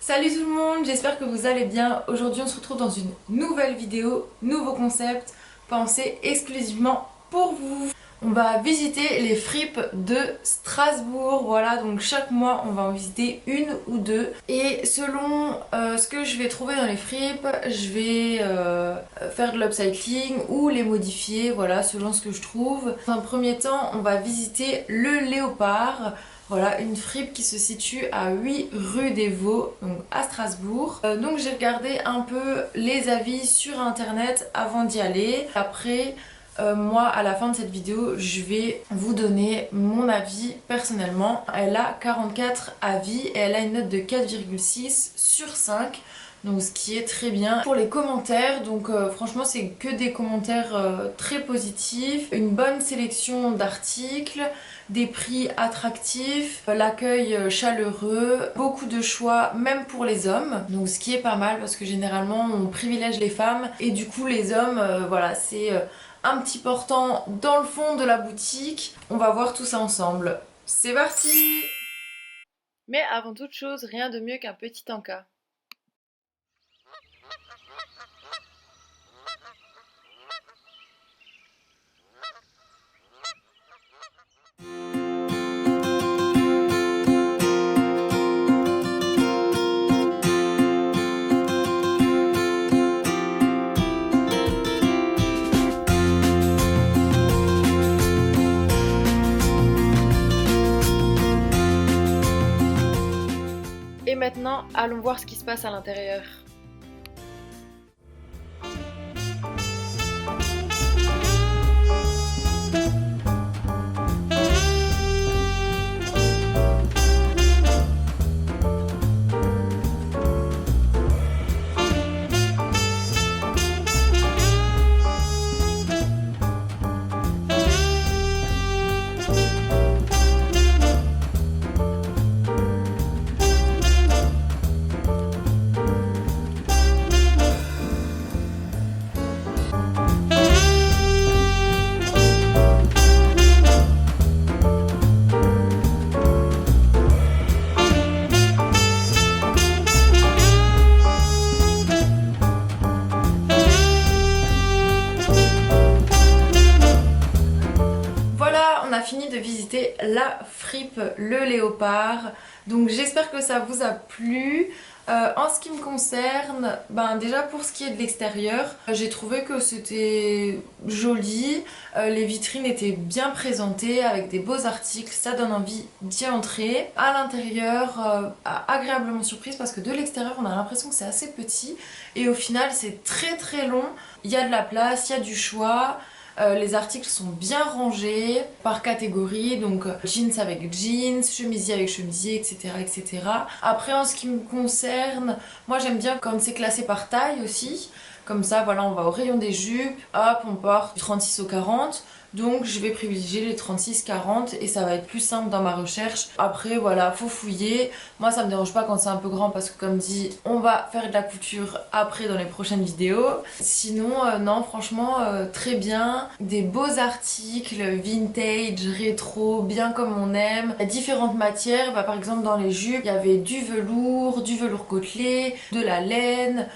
Salut tout le monde, j'espère que vous allez bien. Aujourd'hui on se retrouve dans une nouvelle vidéo, nouveau concept, pensé exclusivement pour vous. On va visiter les fripes de Strasbourg, voilà, donc chaque mois on va en visiter une ou deux. Et selon ce que je vais trouver dans les fripes, je vais faire de l'upcycling ou les modifier, voilà, selon ce que je trouve. Dans un premier temps, on va visiter le Léopard. Voilà, une fripe qui se situe à 8 rue des Vaux, donc à Strasbourg. Donc j'ai regardé un peu les avis sur internet avant d'y aller. Après, moi à la fin de cette vidéo, je vais vous donner mon avis personnellement. Elle a 44 avis et elle a une note de 4,6 sur 5. Donc ce qui est très bien. Pour les commentaires, donc franchement c'est que des commentaires très positifs, une bonne sélection d'articles, des prix attractifs, l'accueil chaleureux, beaucoup de choix même pour les hommes, donc ce qui est pas mal parce que généralement on privilège les femmes et du coup les hommes, voilà, c'est un petit portant dans le fond de la boutique. On va voir tout ça ensemble. C'est parti! Mais avant toute chose, rien de mieux qu'un petit encas. Et maintenant, allons voir ce qui se passe à l'intérieur. Fini de visiter la fripe Le Léopard, donc j'espère que ça vous a plu. En ce qui me concerne, déjà pour ce qui est de l'extérieur, j'ai trouvé que c'était joli, les vitrines étaient bien présentées avec des beaux articles, ça donne envie d'y entrer. À l'intérieur, agréablement surprise parce que de l'extérieur on a l'impression que c'est assez petit et au final c'est très très long, il y a de la place, il y a du choix. Les articles sont bien rangés par catégorie, donc jeans avec jeans, chemisier avec chemisier, etc., etc. Après en ce qui me concerne, moi j'aime bien quand c'est classé par taille aussi. Comme ça, voilà, on va au rayon des jupes, hop, on part du 36 au 40. Donc je vais privilégier les 36-40 et ça va être plus simple dans ma recherche. Après voilà, faut fouiller. Moi ça me dérange pas quand c'est un peu grand parce que comme dit, on va faire de la couture après dans les prochaines vidéos. Sinon non, franchement très bien. Des beaux articles, vintage, rétro, bien comme on aime. Il y a différentes matières, par exemple dans les jupes, il y avait du velours côtelé, de la laine,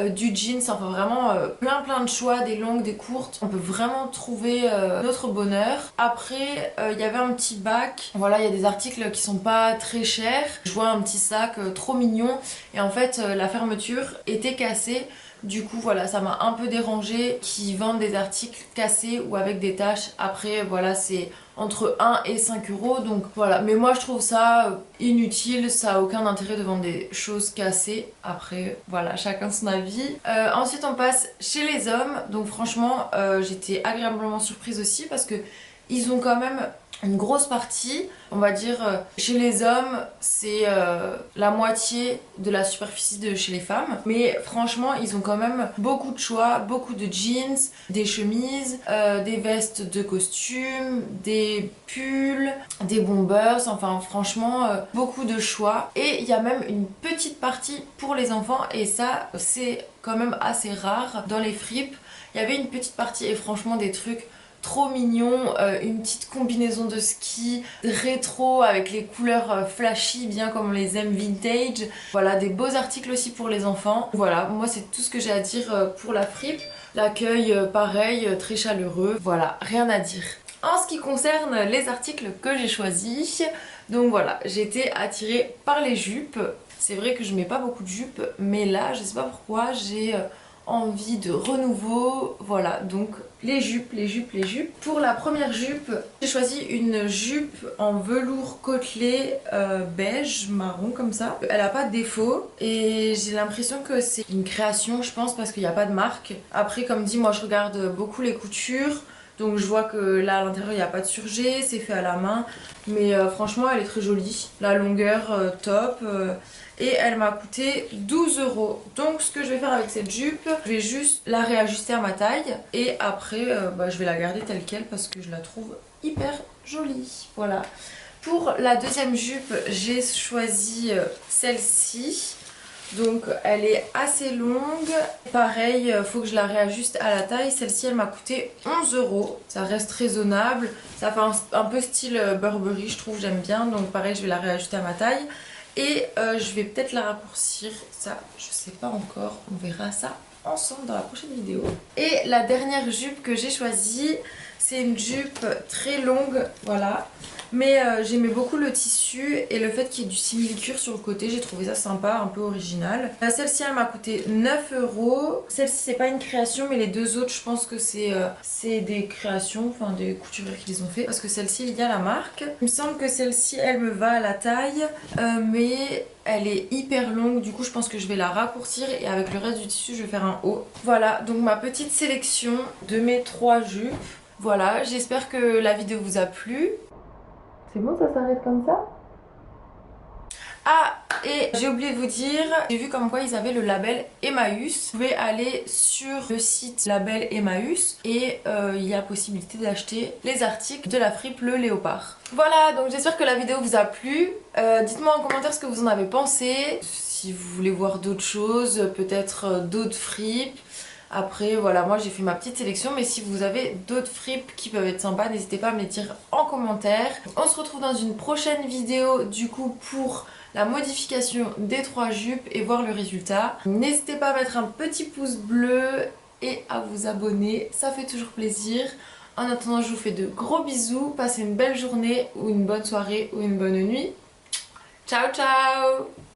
du jeans, enfin vraiment plein de choix, des longues, des courtes. On peut vraiment trouver notre bonheur. Après il y avait un petit bac, voilà, il y a des articles qui sont pas très chers. Je vois un petit sac trop mignon et en fait la fermeture était cassée. Du coup voilà, ça m'a un peu dérangé qu'ils vendent des articles cassés ou avec des taches. Après voilà, c'est entre 1 et 5 euros, donc voilà. Mais moi je trouve ça inutile, ça a aucun intérêt de vendre des choses cassées. Après voilà, chacun son avis. Ensuite on passe chez les hommes, donc franchement j'étais agréablement surprise aussi parce que ils ont quand même une grosse partie, on va dire, chez les hommes, c'est la moitié de la superficie de chez les femmes. Mais franchement, ils ont quand même beaucoup de choix, beaucoup de jeans, des chemises, des vestes de costume, des pulls, des bombers, enfin franchement, beaucoup de choix. Et il y a même une petite partie pour les enfants et ça, c'est quand même assez rare dans les fripes. Il y avait une petite partie et franchement des trucs trop mignon, une petite combinaison de ski rétro avec les couleurs flashy bien comme on les aime, vintage. Voilà, des beaux articles aussi pour les enfants. Voilà, moi c'est tout ce que j'ai à dire pour la fripe. L'accueil pareil, très chaleureux, voilà, rien à dire. En ce qui concerne les articles que j'ai choisis, donc voilà, j'ai été attirée par les jupes. C'est vrai que je mets pas beaucoup de jupes, mais là, je sais pas pourquoi, j'ai envie de renouveau. Voilà, donc les jupes, les jupes, les jupes. Pour la première jupe, j'ai choisi une jupe en velours côtelé beige, marron comme ça. Elle a pas de défaut et j'ai l'impression que c'est une création, je pense, parce qu'il n'y a pas de marque. Après, comme dit, moi je regarde beaucoup les coutures. Donc je vois que là à l'intérieur il n'y a pas de surjet, c'est fait à la main. Mais franchement elle est très jolie. La longueur top. Et elle m'a coûté 12 euros. Donc ce que je vais faire avec cette jupe, je vais juste la réajuster à ma taille. Et après je vais la garder telle quelle parce que je la trouve hyper jolie. Voilà. Pour la deuxième jupe, j'ai choisi celle-ci. Donc elle est assez longue. Pareil, faut que je la réajuste à la taille. Celle-ci elle m'a coûté 11 euros. Ça reste raisonnable. Ça fait un peu style Burberry, je trouve, j'aime bien. Donc pareil, je vais la réajuster à ma taille. Et je vais peut-être la raccourcir. Ça, je sais pas encore. On verra ça ensemble dans la prochaine vidéo. Et la dernière jupe que j'ai choisie, c'est une jupe très longue, voilà. Mais j'aimais beaucoup le tissu et le fait qu'il y ait du simili-cuir sur le côté, j'ai trouvé ça sympa, un peu original. Celle-ci elle m'a coûté 9 euros. Celle-ci c'est pas une création, mais les deux autres je pense que c'est des créations, enfin des couturiers qui les ont fait. Parce que celle-ci il y a la marque. Il me semble que celle-ci elle me va à la taille, mais elle est hyper longue, du coup je pense que je vais la raccourcir et avec le reste du tissu je vais faire un haut. Voilà, donc ma petite sélection de mes 3 jupes. Voilà, j'espère que la vidéo vous a plu. C'est bon, ça s'arrête comme ça? Ah, et j'ai oublié de vous dire, j'ai vu comme quoi ils avaient le label Emmaüs. Vous pouvez aller sur le site label Emmaüs et il y a possibilité d'acheter les articles de la fripe Le Léopard. Voilà, donc j'espère que la vidéo vous a plu. Dites-moi en commentaire ce que vous en avez pensé. Si vous voulez voir d'autres choses, peut-être d'autres fripes. Après voilà, moi j'ai fait ma petite sélection, mais si vous avez d'autres fripes qui peuvent être sympas, n'hésitez pas à me les dire en commentaire. On se retrouve dans une prochaine vidéo du coup pour la modification des 3 jupes et voir le résultat. N'hésitez pas à mettre un petit pouce bleu et à vous abonner, ça fait toujours plaisir. En attendant, je vous fais de gros bisous, passez une belle journée ou une bonne soirée ou une bonne nuit. Ciao ciao!